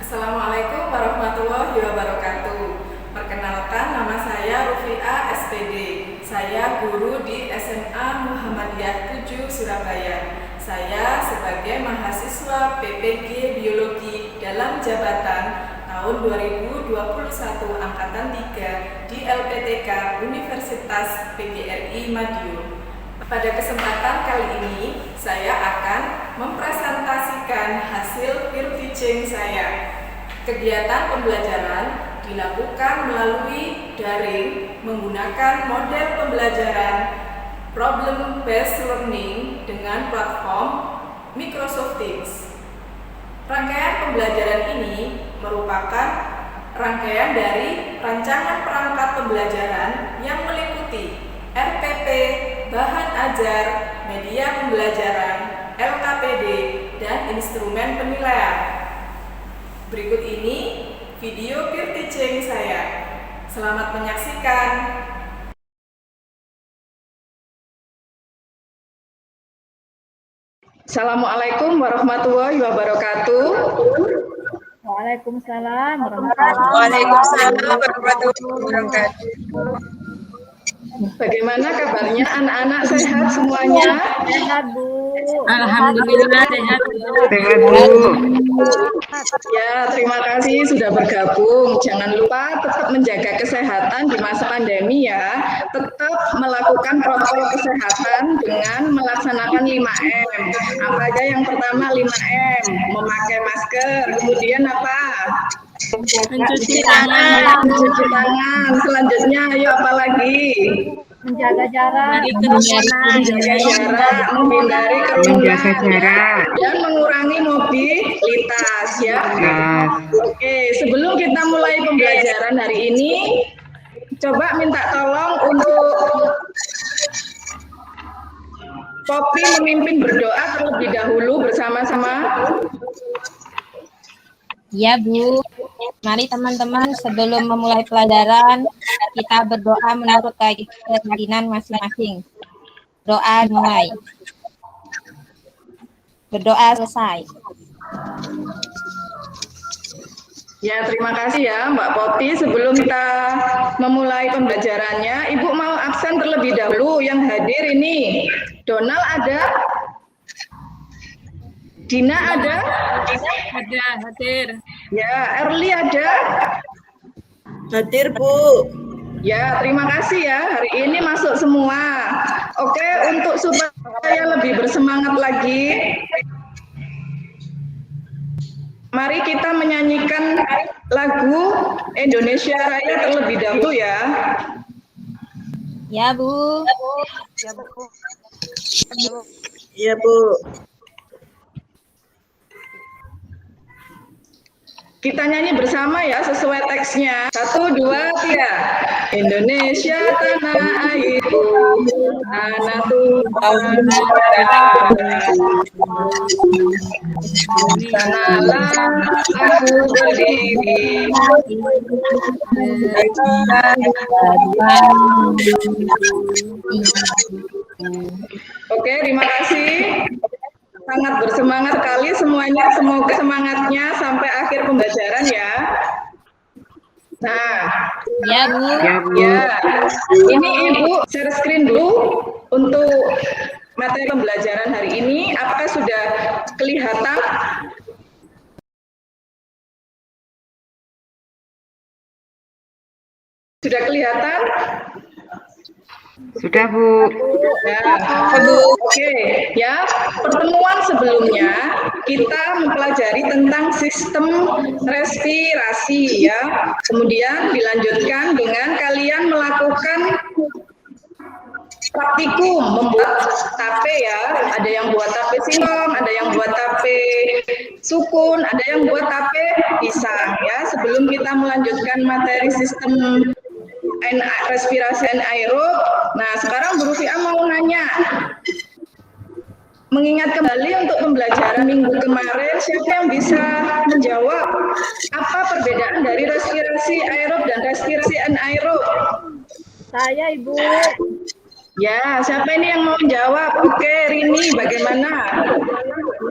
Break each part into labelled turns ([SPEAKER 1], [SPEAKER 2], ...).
[SPEAKER 1] Assalamualaikum warahmatullahi wabarakatuh. Perkenalkan, nama saya Rufi'a SPD. Saya guru di SMA Muhammadiyah 7 Surabaya. Saya sebagai mahasiswa PPG Biologi dalam jabatan tahun 2021 Angkatan 3 di LPTK Universitas PGRI Madiun. Pada kesempatan kali ini, saya akan mempresentasikan hasil peer teaching saya. Kegiatan pembelajaran dilakukan melalui daring menggunakan model pembelajaran problem based learning dengan platform Microsoft Teams. Rangkaian pembelajaran ini merupakan rangkaian dari rancangan perangkat pembelajaran yang meliputi RPP, bahan ajar, media pembelajaran, LKPD, dan instrumen penilaian. Berikut ini video peer teaching saya. Selamat menyaksikan. Assalamualaikum warahmatullahi wabarakatuh.
[SPEAKER 2] Waalaikumsalam
[SPEAKER 1] Waalaikumsalam warahmatullahi wabarakatuh. Bagaimana kabarnya anak-anak, sehat semuanya?
[SPEAKER 2] Sehat, Bu.
[SPEAKER 3] Alhamdulillah sehat.
[SPEAKER 4] Sehat, Bu.
[SPEAKER 1] Ya, terima kasih sudah bergabung. Jangan lupa tetap menjaga kesehatan di masa pandemi ya. Tetap melakukan protokol kesehatan dengan melaksanakan 5M. Apa aja yang pertama 5M? Memakai masker, kemudian apa?
[SPEAKER 3] Mencuci tangan.
[SPEAKER 1] Mencuci tangan. Selanjutnya, ayo apa lagi?
[SPEAKER 2] Menjaga jarak.
[SPEAKER 1] Menjaga jarak, menghindari
[SPEAKER 4] Menjaga
[SPEAKER 1] kerumunan,
[SPEAKER 4] jarak.
[SPEAKER 1] dan mengurangi mobilitas ya. Oke, sebelum kita mulai pembelajaran hari ini, coba minta tolong untuk Poppy memimpin berdoa terlebih dahulu bersama-sama.
[SPEAKER 3] Ya, Bu. Mari teman-teman sebelum memulai pelajaran kita berdoa menurut keyakinan masing-masing. Doa mulai. Berdoa selesai.
[SPEAKER 1] Ya, terima kasih ya Mbak Poppy. Sebelum kita memulai pembelajarannya, Ibu mau absen terlebih dahulu. Yang hadir ini, Donald ada? Dina ada?
[SPEAKER 3] Ada, hadir.
[SPEAKER 1] Ya, Erli ada?
[SPEAKER 5] Hadir, Bu.
[SPEAKER 1] Ya, terima kasih ya. Hari ini masuk semua. Oke, untuk supaya lebih bersemangat lagi, mari kita menyanyikan lagu Indonesia Raya terlebih dahulu ya.
[SPEAKER 3] Ya, Bu.
[SPEAKER 5] Iya, Bu.
[SPEAKER 1] Kita nyanyi bersama ya, sesuai teksnya. 1, 2, 3. Indonesia tanah airku, tanah Tuhan. Sanalah aku berdiri. Oke, terima kasih. Sangat bersemangat sekali semuanya. Semoga semangatnya sampai akhir pembelajaran ya. Nah,
[SPEAKER 3] Ya, Bu.
[SPEAKER 4] Ya, Bu.
[SPEAKER 1] ya, ini Ibu share screen dulu untuk materi pembelajaran hari ini. Apakah sudah kelihatan? Sudah kelihatan?
[SPEAKER 4] Sudah, Bu.
[SPEAKER 1] Ya, oke, ya. Pertemuan sebelumnya kita mempelajari tentang sistem respirasi ya. Kemudian dilanjutkan dengan kalian melakukan praktikum membuat tape ya. Ada yang buat tape singkong, ada yang buat tape sukun, ada yang buat tape pisang ya. Sebelum kita melanjutkan materi sistem respirasi anaerob. Nah, sekarang Bu Rufi'a mau nanya. Mengingat kembali untuk pembelajaran minggu kemarin, siapa yang bisa menjawab apa perbedaan dari respirasi aerob dan respirasi anaerob?
[SPEAKER 2] Saya, Ibu.
[SPEAKER 1] Ya, siapa ini yang mau menjawab? Oke, Rini, bagaimana?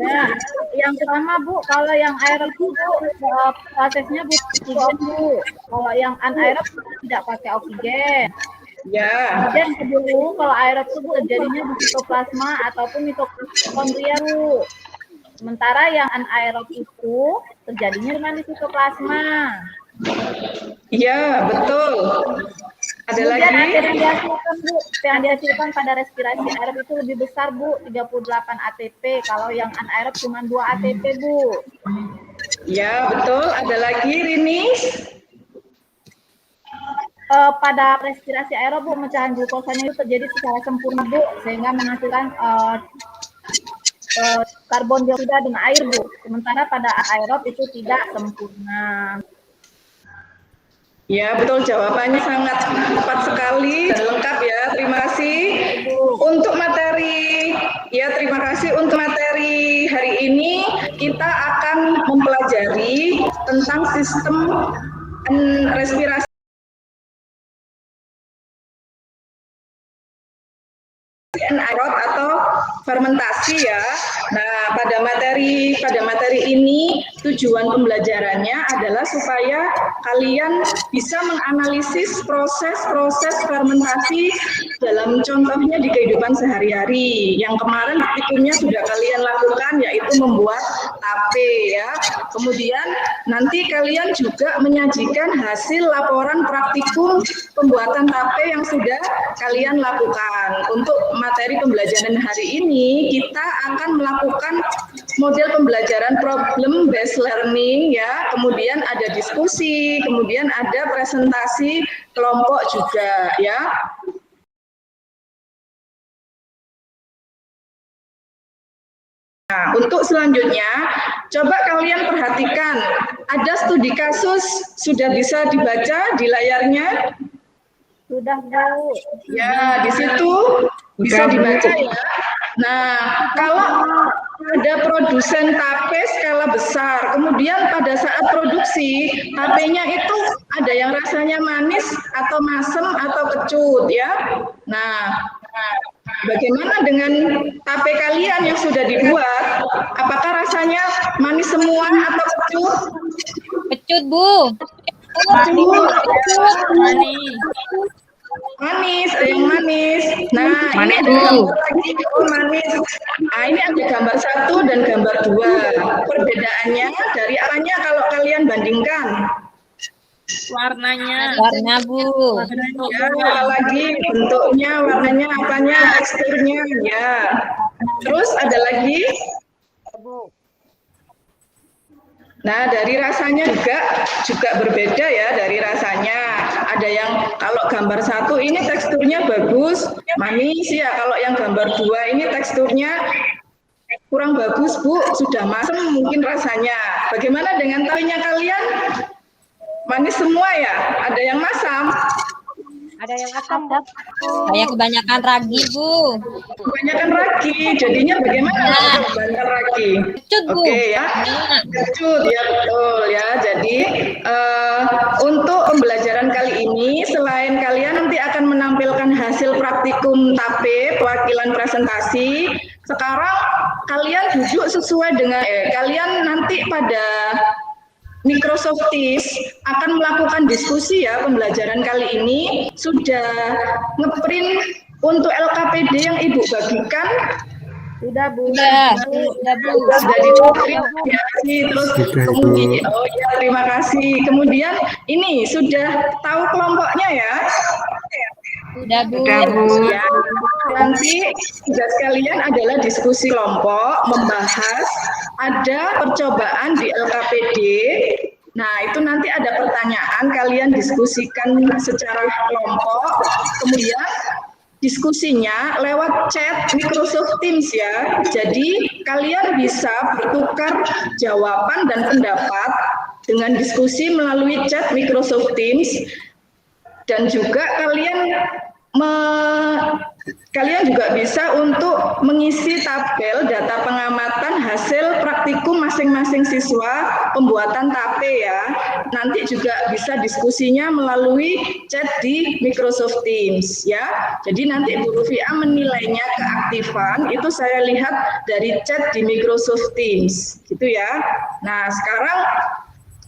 [SPEAKER 2] Ya, yang pertama Bu, kalau yang aerob Bu, prosesnya oksigen Bu. Kalau yang anaerob tidak pakai oksigen.
[SPEAKER 1] Ya.
[SPEAKER 2] Kemudian kedua, kalau aerob itu Bu, terjadinya di sitoplasma ataupun mitokondria Bu. Sementara yang anaerob itu terjadinya cuma di sitoplasma.
[SPEAKER 1] Iya, betul. Ada
[SPEAKER 2] Kemudian
[SPEAKER 1] lagi?
[SPEAKER 2] ATP yang dihasilkan Bu, yang dihasilkan pada respirasi aerob itu lebih besar Bu, 38 ATP. Kalau yang anaerob cuma 2 ATP Bu.
[SPEAKER 1] Ya, betul. Ada lagi, Rini?
[SPEAKER 2] Pada respirasi aerob Bu, pemecahan glukosanya itu terjadi secara sempurna Bu, sehingga menghasilkan karbon dioksida dan air Bu. Sementara pada aerob itu tidak sempurna.
[SPEAKER 1] Ya, betul. Jawabannya sangat tepat sekali dan lengkap ya. Terima kasih untuk materi. Ya, terima kasih untuk materi hari ini. Kita akan mempelajari tentang sistem respirasi anaerob atau fermentasi ya. Nah, pada materi ini tujuan pembelajarannya adalah supaya kalian bisa menganalisis proses-proses fermentasi dalam contohnya di kehidupan sehari-hari. Yang kemarin praktikumnya sudah kalian lakukan yaitu membuat tape ya. Kemudian nanti kalian juga menyajikan hasil laporan praktikum pembuatan tape yang sudah kalian lakukan. Untuk materi pembelajaran hari ini kita akan melakukan model pembelajaran problem based learning ya, kemudian ada diskusi, kemudian ada presentasi kelompok juga ya. Nah, untuk selanjutnya coba kalian perhatikan, ada studi kasus sudah bisa dibaca di layarnya?
[SPEAKER 2] Sudah Bu.
[SPEAKER 1] Ya, di situ bisa dibaca ya. Nah, kalau ada produsen tape skala besar, kemudian pada saat produksi, tapenya itu ada yang rasanya manis atau masem atau kecut ya. Nah, bagaimana dengan tape kalian yang sudah dibuat? Apakah rasanya manis semua atau kecut?
[SPEAKER 3] Pecut, Bu.
[SPEAKER 1] Manis, ada yang manis. Nah,
[SPEAKER 3] Manis,
[SPEAKER 1] ini ada gambar lagi. Oh, manis. Nah, ini ada gambar 1 dan gambar 2. Perbedaannya dari apanya kalau kalian bandingkan?
[SPEAKER 3] Warna, Bu.
[SPEAKER 1] Ya, lagi bentuknya, warnanya, apanya, teksturnya, ya. Terus ada lagi? Nah, dari rasanya juga berbeda ya, dari rasanya. Ada yang kalau gambar 1 ini teksturnya bagus, manis ya. Kalau yang gambar 2 ini teksturnya kurang bagus, Bu. Sudah masam mungkin rasanya. Bagaimana dengan tapenya kalian? Manis semua ya? Ada yang masam?
[SPEAKER 2] Ada yang asam Bu.
[SPEAKER 3] Saya kebanyakan ragi, Bu.
[SPEAKER 1] Kebanyakan ragi, jadinya bagaimana kalau kebanyakan ragi?
[SPEAKER 3] Kecut, Bu.
[SPEAKER 1] Oke ya, kecut ya, betul ya. Jadi untuk pembelajaran kali ini, selain kalian nanti akan menampilkan hasil praktikum tape, perwakilan presentasi, sekarang kalian duduk sesuai dengan kalian nanti pada Microsoft Teams akan melakukan diskusi ya. Pembelajaran kali ini sudah ngeprint untuk LKPD yang Ibu bagikan.
[SPEAKER 2] Sudah Bu.
[SPEAKER 3] Sudah, Bu.
[SPEAKER 1] Sudah di-print ya. Terus kemudian ya, terima kasih. Kemudian ini sudah tahu kelompoknya ya.
[SPEAKER 3] Sudah, Bu.
[SPEAKER 1] Ya, nanti tugas kalian adalah diskusi kelompok, membahas ada percobaan di LKPD. Nah, itu nanti ada pertanyaan, kalian diskusikan secara kelompok, kemudian diskusinya lewat chat Microsoft Teams ya. Jadi kalian bisa bertukar jawaban dan pendapat dengan diskusi melalui chat Microsoft Teams. Dan juga kalian kalian juga bisa untuk mengisi tabel data pengamatan hasil praktikum masing-masing siswa pembuatan TAPE ya. Nanti juga bisa diskusinya melalui chat di Microsoft Teams ya. Jadi nanti Bu Rufia menilainya keaktifan itu saya lihat dari chat di Microsoft Teams gitu ya. Nah, sekarang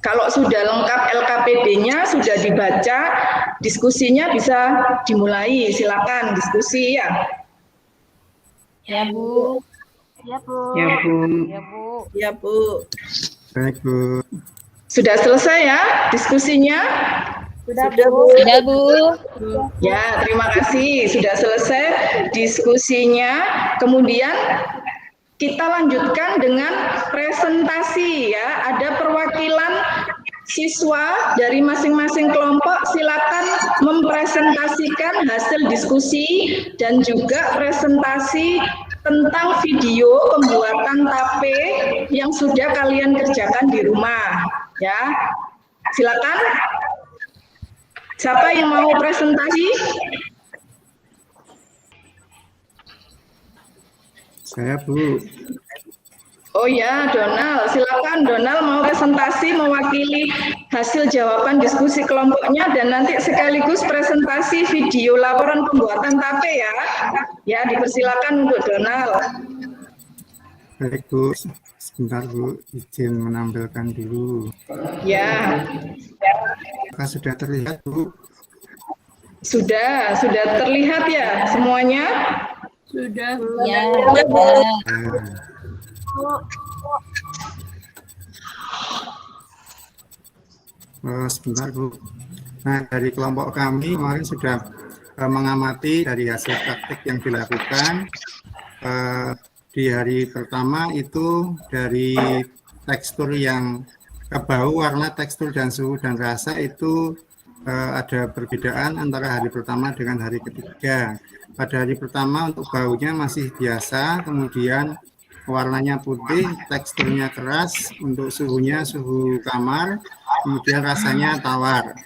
[SPEAKER 1] kalau sudah lengkap LKPD-nya, sudah dibaca, diskusinya bisa dimulai. Silakan diskusi ya.
[SPEAKER 3] Ya, Bu.
[SPEAKER 2] Ya, Bu.
[SPEAKER 4] Ya, Bu.
[SPEAKER 2] Ya, Bu.
[SPEAKER 5] Ya, Bu.
[SPEAKER 4] Baik, Bu.
[SPEAKER 1] Sudah selesai ya diskusinya?
[SPEAKER 2] Sudah,
[SPEAKER 5] Sudah,
[SPEAKER 2] Bu.
[SPEAKER 5] Bu.
[SPEAKER 3] Sudah, Bu.
[SPEAKER 1] Ya, terima kasih. Sudah selesai diskusinya. Kemudian kita lanjutkan dengan presentasi ya. Ada perwakilan siswa dari masing-masing kelompok, silakan mempresentasikan hasil diskusi dan juga presentasi tentang video pembuatan TAPE yang sudah kalian kerjakan di rumah ya. Silakan. Siapa yang mau presentasi?
[SPEAKER 4] Saya, Bu.
[SPEAKER 1] Oh ya, Donald. Silakan Donald mau presentasi mewakili hasil jawaban diskusi kelompoknya dan nanti sekaligus presentasi video laporan pembuatan TAPE ya. Ya, dipersilakan untuk Donald.
[SPEAKER 4] Baik, Bu. Sebentar, Bu. Izin menampilkan dulu.
[SPEAKER 1] Ya,
[SPEAKER 4] Apakah sudah terlihat, Bu?
[SPEAKER 1] sudah terlihat ya semuanya?
[SPEAKER 5] Sudah.
[SPEAKER 3] Ya.
[SPEAKER 4] Sebentar, Bu. Nah, dari kelompok kami kemarin sudah mengamati dari hasil praktik yang dilakukan. Di hari pertama itu dari tekstur yang bau, warna, tekstur, dan suhu dan rasa itu ada perbedaan antara hari pertama dengan hari ketiga. Pada hari pertama untuk baunya masih biasa, kemudian warnanya putih, teksturnya keras, untuk suhunya suhu kamar, kemudian rasanya tawar.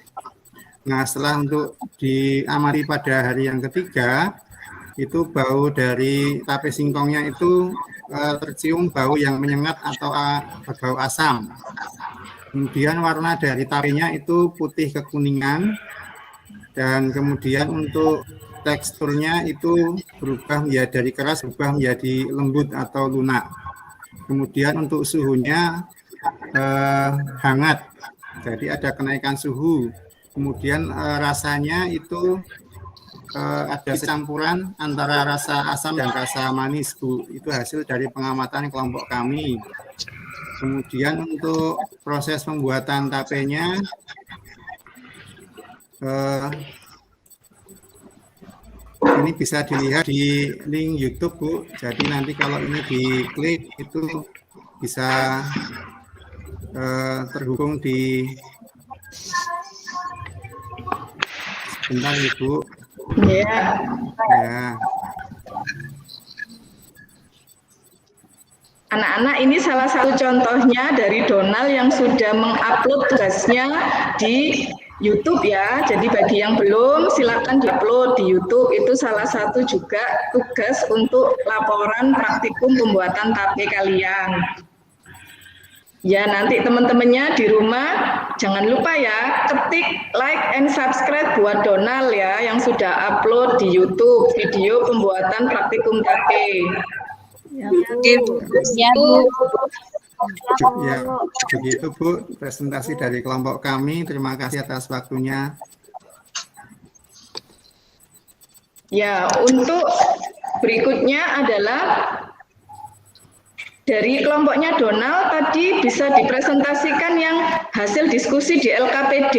[SPEAKER 4] Nah, setelah untuk diamati pada hari yang ketiga, itu bau dari tape singkongnya itu tercium bau yang menyengat atau bau asam. Kemudian warna dari tapenya itu putih kekuningan, dan kemudian untuk teksturnya itu berubah menjadi dari keras berubah menjadi lembut atau lunak. Kemudian untuk suhunya hangat, jadi ada kenaikan suhu. Kemudian rasanya itu ada campuran antara rasa asam dan rasa manis, Bu. Itu hasil dari pengamatan kelompok kami. Kemudian untuk proses pembuatan tapenya ini bisa dilihat di link YouTube, Bu. Jadi nanti kalau ini diklik itu bisa terhubung di sebentar, Ibu.
[SPEAKER 1] Ya.
[SPEAKER 4] Ya.
[SPEAKER 1] Anak-anak, ini salah satu contohnya dari Donald yang sudah mengupload tugasnya di YouTube ya. Jadi bagi yang belum, silakan diupload di YouTube. Itu salah satu juga tugas untuk laporan praktikum pembuatan TAPE kalian. Ya, nanti teman-temannya di rumah jangan lupa ya, ketik like and subscribe buat Donald ya yang sudah upload di YouTube video pembuatan praktikum TAPE.
[SPEAKER 3] Ya, Bu.
[SPEAKER 4] Ya, begitu, Bu, presentasi dari kelompok kami. Terima kasih atas waktunya.
[SPEAKER 1] Ya, untuk berikutnya adalah dari kelompoknya Donald tadi bisa dipresentasikan yang hasil diskusi di LKPD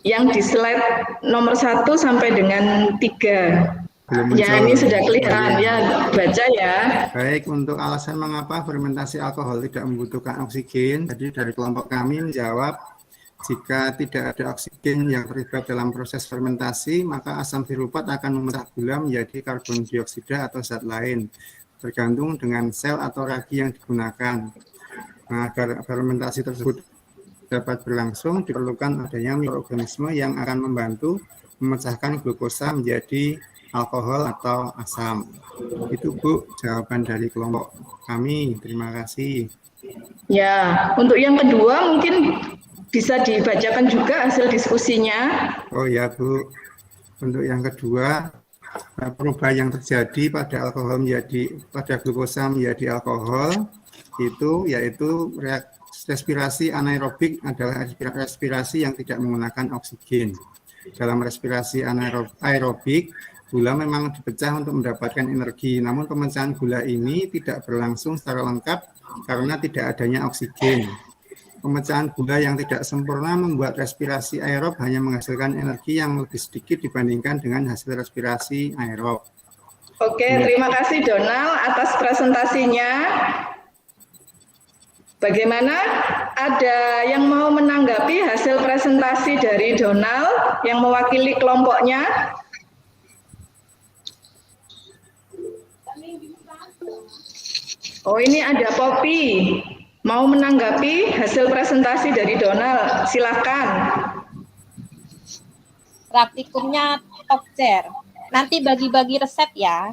[SPEAKER 1] yang di slide nomor 1 sampai dengan 3.
[SPEAKER 4] Belum
[SPEAKER 1] Ya,
[SPEAKER 4] muncul.
[SPEAKER 1] ini sudah kelihatan ya, baca ya.
[SPEAKER 4] Baik, untuk alasan mengapa fermentasi alkohol tidak membutuhkan oksigen, jadi dari kelompok kami menjawab, jika tidak ada oksigen yang terlibat dalam proses fermentasi, maka asam firupat akan memecah gula menjadi karbon dioksida atau zat lain, tergantung dengan sel atau ragi yang digunakan. Nah, agar fermentasi tersebut dapat berlangsung, diperlukan adanya mikroorganisme yang akan membantu memecahkan glukosa menjadi alkohol atau asam. Itu Bu, jawaban dari kelompok kami. Terima kasih.
[SPEAKER 1] Ya, untuk yang kedua mungkin bisa dibacakan juga hasil diskusinya.
[SPEAKER 4] Oh ya Bu, untuk yang kedua, perubahan yang terjadi pada glukosa menjadi alkohol itu yaitu respirasi anaerobik adalah respirasi yang tidak menggunakan oksigen. Dalam respirasi anaerobik, gula memang dipecah untuk mendapatkan energi, namun pemecahan gula ini tidak berlangsung secara lengkap karena tidak adanya oksigen. Pemecahan gula yang tidak sempurna membuat respirasi aerob hanya menghasilkan energi yang lebih sedikit dibandingkan dengan hasil respirasi aerob.
[SPEAKER 1] Oke, terima kasih Donald atas presentasinya. Bagaimana? Ada yang mau menanggapi hasil presentasi dari Donald yang mewakili kelompoknya? Oh, ini ada Poppy. Mau menanggapi hasil presentasi dari Donald? Silakan.
[SPEAKER 3] Praktikumnya top chair. Nanti bagi-bagi resep ya.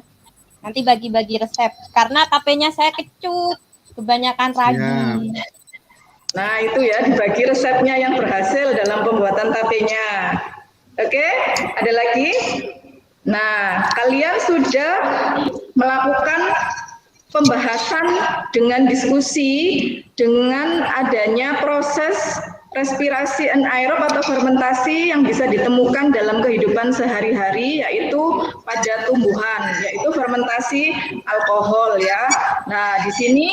[SPEAKER 3] Nanti bagi-bagi resep. Karena KP-nya saya kecut. Kebanyakan ragi.
[SPEAKER 4] Ya.
[SPEAKER 1] Nah, itu ya, dibagi resepnya yang berhasil dalam pembuatan tapenya. Oke, ada lagi? Nah, kalian sudah melakukan pembahasan dengan diskusi dengan adanya proses respirasi anaerob atau fermentasi yang bisa ditemukan dalam kehidupan sehari-hari, yaitu pada tumbuhan, yaitu fermentasi alkohol ya. Nah, di sini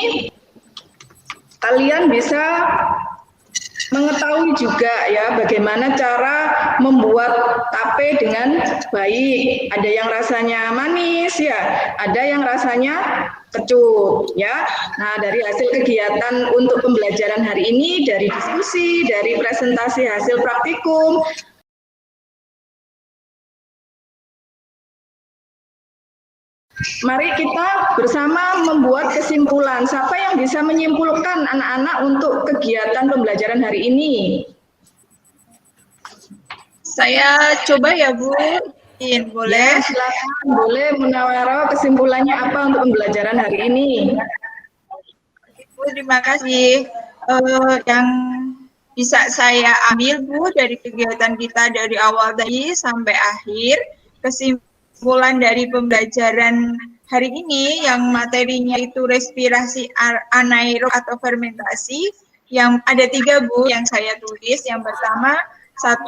[SPEAKER 1] kalian bisa mengetahui juga ya bagaimana cara membuat tape dengan baik. Ada yang rasanya manis ya, ada yang rasanya kecut ya. Nah, dari hasil kegiatan untuk pembelajaran hari ini, dari diskusi, dari presentasi hasil praktikum, mari kita bersama membuat kesimpulan. Siapa yang bisa menyimpulkan anak-anak untuk kegiatan pembelajaran hari ini?
[SPEAKER 5] Saya coba ya Bu. Boleh?
[SPEAKER 1] Ya, silakan. Boleh Munawaro, kesimpulannya apa untuk pembelajaran hari ini?
[SPEAKER 5] Bu, terima kasih. Yang bisa saya ambil Bu dari kegiatan kita dari awal tadi sampai akhir, kesimpulan dari pembelajaran hari ini yang materinya itu respirasi anaerob atau fermentasi, yang ada 3 Bu yang saya tulis. Yang pertama, 1,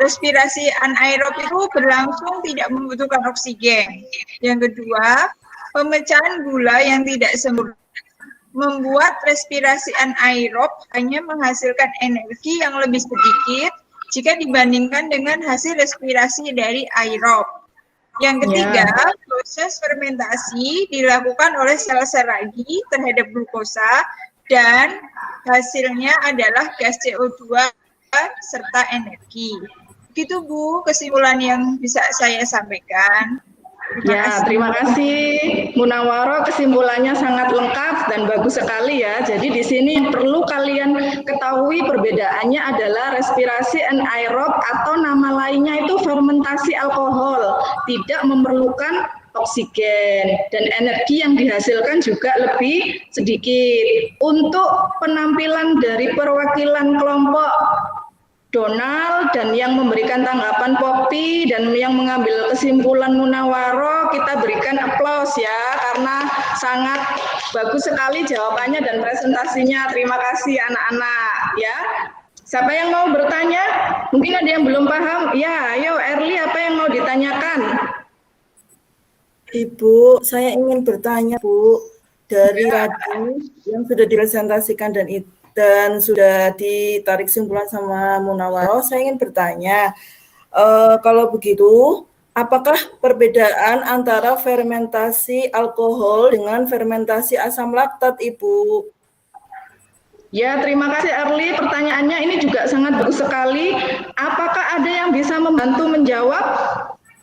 [SPEAKER 5] respirasi anaerob itu berlangsung tidak membutuhkan oksigen. Yang kedua, pemecahan gula yang tidak sempurna membuat respirasi anaerob hanya menghasilkan energi yang lebih sedikit jika dibandingkan dengan hasil respirasi dari aerob. Yang ketiga, proses fermentasi dilakukan oleh sel-sel ragi terhadap glukosa dan hasilnya adalah gas CO2 serta energi. Begitu Bu, kesimpulan yang bisa saya sampaikan.
[SPEAKER 1] Terima kasih Munawaro, kesimpulannya sangat lengkap dan bagus sekali ya. Jadi di sini perlu kalian ketahui perbedaannya adalah respirasi anaerob atau nama lainnya itu fermentasi alkohol, tidak memerlukan oksigen dan energi yang dihasilkan juga lebih sedikit. Untuk penampilan dari perwakilan kelompok Donald dan yang memberikan tanggapan Poppy dan yang mengambil kesimpulan Munawaro, kita berikan aplaus ya, karena sangat bagus sekali jawabannya dan presentasinya. Terima kasih anak-anak ya. Siapa yang mau bertanya? Mungkin ada yang belum paham. Ya, ayo Erli, apa yang mau ditanyakan?
[SPEAKER 6] Ibu, saya ingin bertanya Bu, dari tadi yang sudah dipresentasikan dan sudah ditarik simpulan sama Munawaro, saya ingin bertanya, kalau begitu, apakah perbedaan antara fermentasi alkohol dengan fermentasi asam laktat, Ibu?
[SPEAKER 1] Ya, terima kasih Erli. Pertanyaannya ini juga sangat bagus sekali. Apakah ada yang bisa membantu menjawab?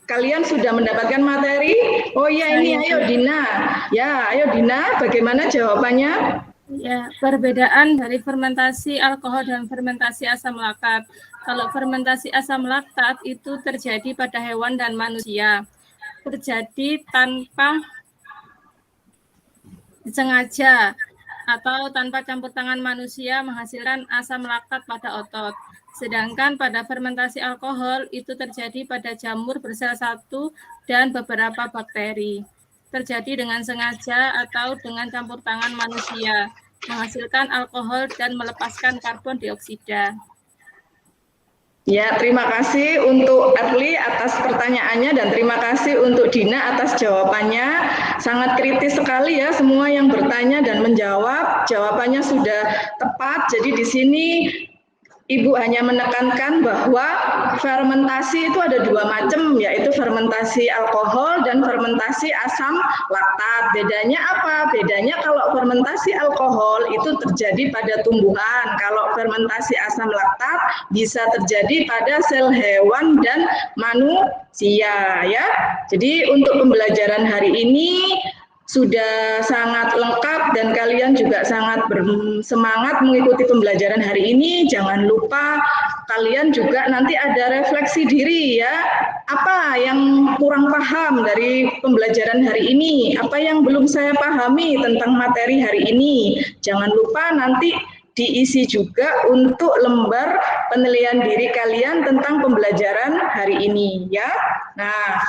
[SPEAKER 1] Kalian sudah mendapatkan materi? Oh iya, ini ayo Dina. Ya, ayo Dina, bagaimana jawabannya?
[SPEAKER 7] Ya, perbedaan dari fermentasi alkohol dan fermentasi asam laktat. Kalau fermentasi asam laktat itu terjadi pada hewan dan manusia. Terjadi tanpa disengaja atau tanpa campur tangan manusia menghasilkan asam laktat pada otot. Sedangkan pada fermentasi alkohol itu terjadi pada jamur bersel satu dan beberapa bakteri. Terjadi dengan sengaja atau dengan campur tangan manusia, menghasilkan alkohol dan melepaskan karbon dioksida.
[SPEAKER 1] Ya, terima kasih untuk Erli atas pertanyaannya dan terima kasih untuk Dina atas jawabannya. Sangat kritis sekali ya semua yang bertanya dan menjawab. Jawabannya sudah tepat. Jadi di sini Ibu hanya menekankan bahwa fermentasi itu ada dua macam, yaitu fermentasi alkohol dan fermentasi asam laktat. Bedanya apa? Bedanya kalau fermentasi alkohol itu terjadi pada tumbuhan, kalau fermentasi asam laktat bisa terjadi pada sel hewan dan manusia, ya. Jadi untuk pembelajaran hari ini sudah sangat lengkap dan kalian juga sangat bersemangat mengikuti pembelajaran hari ini. Jangan lupa kalian juga nanti ada refleksi diri ya. Apa yang kurang paham dari pembelajaran hari ini? Apa yang belum saya pahami tentang materi hari ini? Jangan lupa nanti diisi juga untuk lembar penilaian diri kalian tentang pembelajaran hari ini ya. Nah,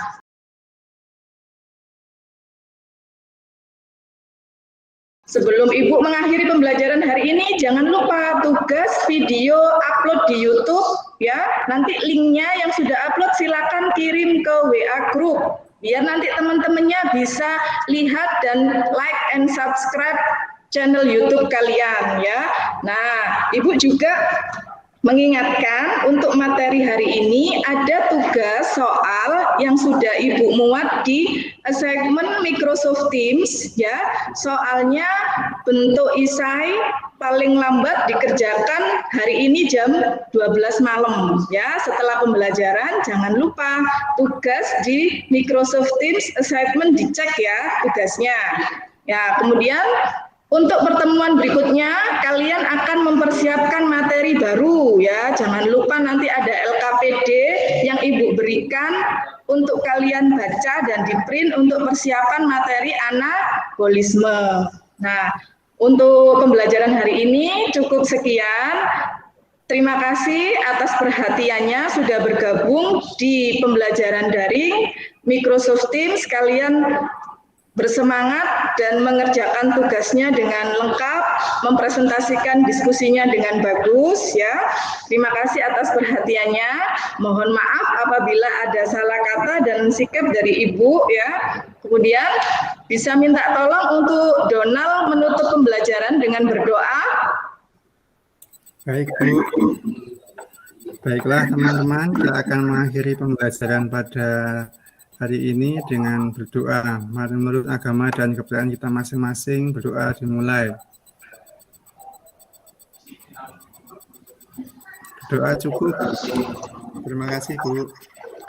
[SPEAKER 1] sebelum Ibu mengakhiri pembelajaran hari ini, jangan lupa tugas video upload di YouTube ya. Nanti linknya yang sudah upload silakan kirim ke WA group. Biar nanti teman-temannya bisa lihat dan like and subscribe channel YouTube kalian ya. Nah, Ibu juga mengingatkan untuk materi hari ini ada tugas soal yang sudah Ibu muat di segmen Microsoft Teams ya. Soalnya bentuk esai paling lambat dikerjakan hari ini jam 12 malam ya. Setelah pembelajaran jangan lupa tugas di Microsoft Teams assignment dicek ya tugasnya. Ya, kemudian untuk pertemuan berikutnya, kalian akan mempersiapkan materi baru ya. Jangan lupa nanti ada LKPD yang Ibu berikan untuk kalian baca dan di-print untuk persiapan materi anabolisme. Nah, untuk pembelajaran hari ini cukup sekian. Terima kasih atas perhatiannya sudah bergabung di pembelajaran daring Microsoft Teams. Kalian bersemangat dan mengerjakan tugasnya dengan lengkap, mempresentasikan diskusinya dengan bagus ya. Terima kasih atas perhatiannya. Mohon maaf apabila ada salah kata dan sikap dari Ibu ya. Kemudian bisa minta tolong untuk Donald menutup pembelajaran dengan berdoa.
[SPEAKER 4] Baik Bu. Baiklah teman-teman, kita akan mengakhiri pembelajaran pada hari ini dengan berdoa. Mari menurut agama dan kepercayaan kita masing-masing berdoa dimulai. Berdoa cukup. Terima kasih Bu.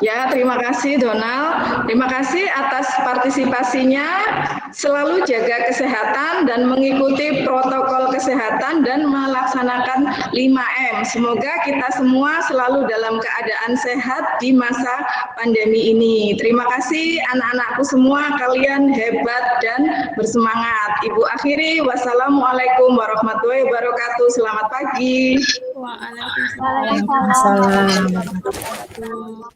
[SPEAKER 1] Ya, terima kasih Donald. Terima kasih atas partisipasinya. Selalu jaga kesehatan dan mengikuti protokol kesehatan dan melaksanakan 5M. Semoga kita semua selalu dalam keadaan sehat di masa pandemi ini. Terima kasih anak-anakku semua, kalian hebat dan bersemangat. Ibu akhiri, wassalamualaikum warahmatullahi wabarakatuh. Selamat pagi.
[SPEAKER 7] Waalaikumsalam.